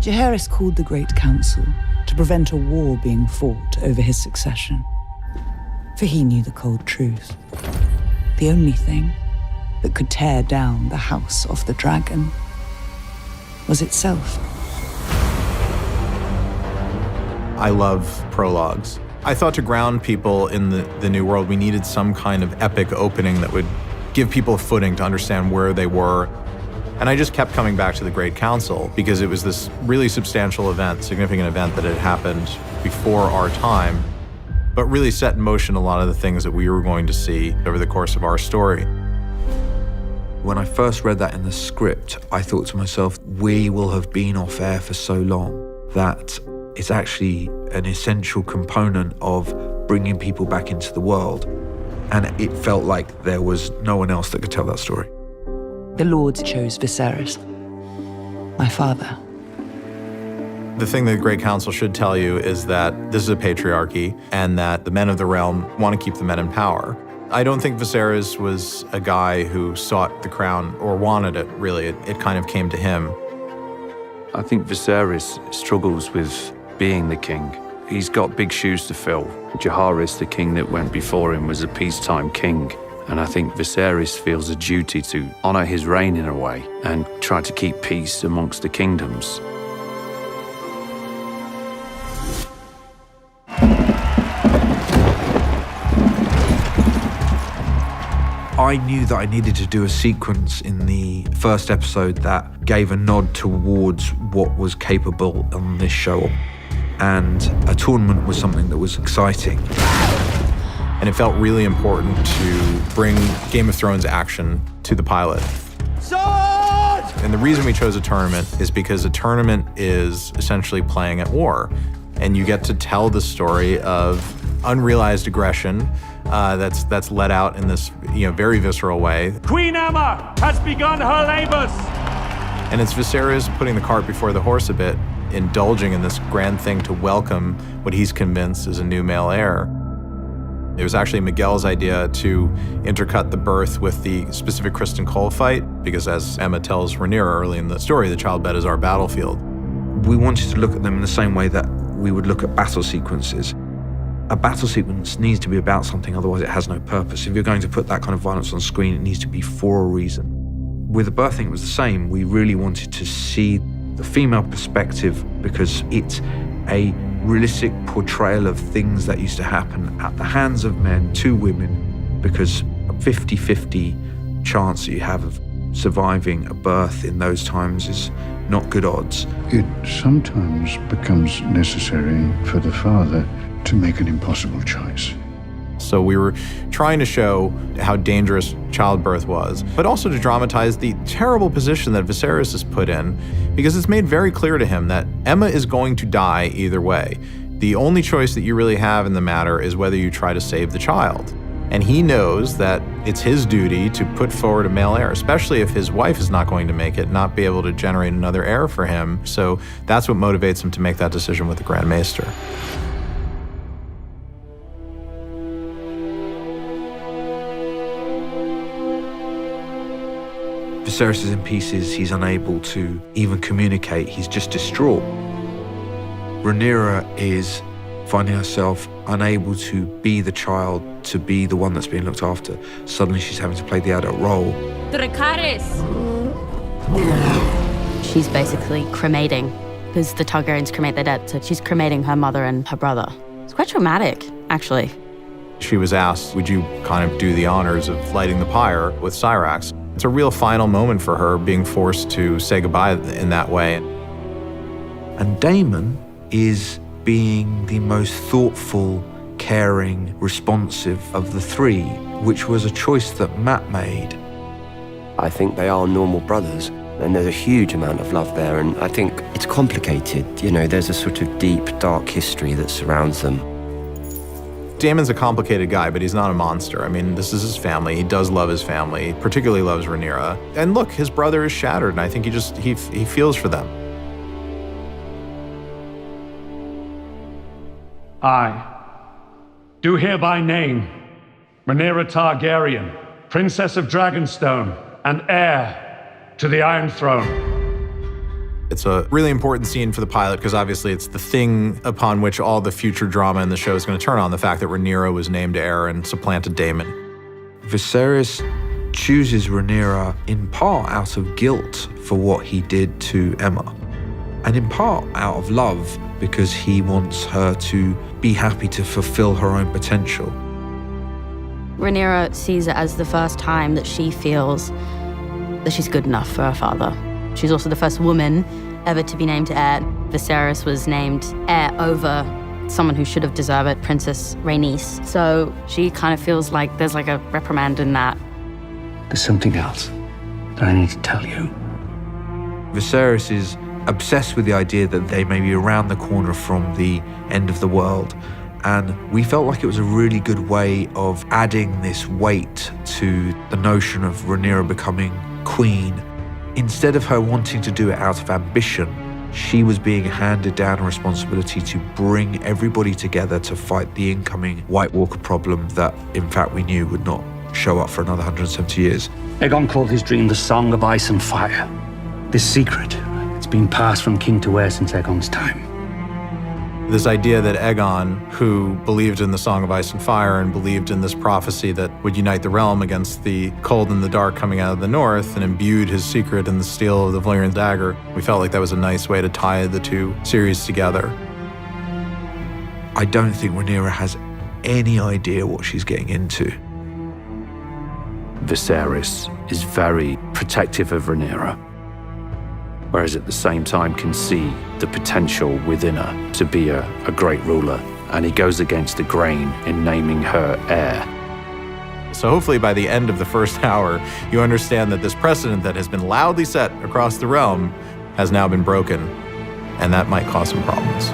Jaehaerys called the Great Council to prevent a war being fought over his succession. For he knew the cold truth. The only thing that could tear down the House of the Dragon was itself. I love prologues. I thought to ground people in the New World, we needed some kind of epic opening that would give people a footing to understand where they were. And I just kept coming back to the Great Council because it was this really substantial event, significant event that had happened before our time, but really set in motion a lot of the things that we were going to see over the course of our story. When I first read that in the script, I thought to myself, we will have been off air for so long that it's actually an essential component of bringing people back into the world. And it felt like there was no one else that could tell that story. The Lords chose Viserys, my father. The thing that the Great Council should tell you is that this is a patriarchy and that the men of the realm want to keep the men in power. I don't think Viserys was a guy who sought the crown or wanted it, really. It kind of came to him. I think Viserys struggles with being the king. He's got big shoes to fill. Jaehaerys, the king that went before him, was a peacetime king. And I think Viserys feels a duty to honor his reign in a way and try to keep peace amongst the kingdoms. I knew that I needed to do a sequence in the first episode that gave a nod towards what was capable on this show. And a tournament was something that was exciting. And it felt really important to bring Game of Thrones action to the pilot. Sword! And the reason we chose a tournament is because a tournament is essentially playing at war. And you get to tell the story of unrealized aggression that's let out in this very visceral way. Queen Aemma has begun her labors! And it's Viserys putting the cart before the horse a bit, indulging in this grand thing to welcome what he's convinced is a new male heir. It was actually Miguel's idea to intercut the birth with the specific Criston Cole fight, because as Aemma tells Rhaenyra early in the story, the childbed is our battlefield. We wanted to look at them in the same way that we would look at battle sequences. A battle sequence needs to be about something, otherwise it has no purpose. If you're going to put that kind of violence on screen, it needs to be for a reason. With the birthing, it was the same. We really wanted to see the female perspective because it's a realistic portrayal of things that used to happen at the hands of men to women, because a 50-50 chance that you have of surviving a birth in those times is not good odds. It sometimes becomes necessary for the father to make an impossible choice. So we were trying to show how dangerous childbirth was, but also to dramatize the terrible position that Viserys is put in, because it's made very clear to him that Aemma is going to die either way. The only choice that you really have in the matter is whether you try to save the child. And he knows that it's his duty to put forward a male heir, especially if his wife is not going to make it, not be able to generate another heir for him. So that's what motivates him to make that decision with the Grand Maester. Viserys is in pieces, he's unable to even communicate, he's just distraught. Rhaenyra is finding herself unable to be the child, to be the one that's being looked after. Suddenly she's having to play the adult role. Dracarys! She's basically cremating, because the Targaryens cremate their dead, so she's cremating her mother and her brother. It's quite traumatic, actually. She was asked, would you kind of do the honors of lighting the pyre with Syrax? It's a real final moment for her, being forced to say goodbye in that way. And Daemon is being the most thoughtful, caring, responsive of the three, which was a choice that Matt made. I think they are normal brothers, and there's a huge amount of love there, and I think it's complicated. There's a sort of deep, dark history that surrounds them. Daemon's a complicated guy, but he's not a monster. I mean, this is his family. He does love his family, particularly loves Rhaenyra. And look, his brother is shattered, and I think he feels for them. I do hereby name Rhaenyra Targaryen, Princess of Dragonstone and heir to the Iron Throne. It's a really important scene for the pilot because obviously it's the thing upon which all the future drama in the show is going to turn on, the fact that Rhaenyra was named heir and supplanted Daemon. Viserys chooses Rhaenyra in part out of guilt for what he did to Aemma, and in part out of love because he wants her to be happy to fulfill her own potential. Rhaenyra sees it as the first time that she feels that she's good enough for her father. She's also the first woman ever to be named heir. Viserys was named heir over someone who should have deserved it, Princess Rhaenys. So she kind of feels like there's like a reprimand in that. There's something else that I need to tell you. Viserys is obsessed with the idea that they may be around the corner from the end of the world. And we felt like it was a really good way of adding this weight to the notion of Rhaenyra becoming queen. Instead of her wanting to do it out of ambition, she was being handed down a responsibility to bring everybody together to fight the incoming White Walker problem that, in fact, we knew would not show up for another 170 years. Aegon called his dream the Song of Ice and Fire. This secret, it's been passed from king to heir since Aegon's time. This idea that Aegon, who believed in the Song of Ice and Fire and believed in this prophecy that would unite the realm against the cold and the dark coming out of the north and imbued his secret in the steel of the Valyrian dagger, we felt like that was a nice way to tie the two series together. I don't think Rhaenyra has any idea what she's getting into. Viserys is very protective of Rhaenyra, whereas at the same time can see the potential within her to be a great ruler, and he goes against the grain in naming her heir. So hopefully by the end of the first hour, you understand that this precedent that has been loudly set across the realm has now been broken, and that might cause some problems.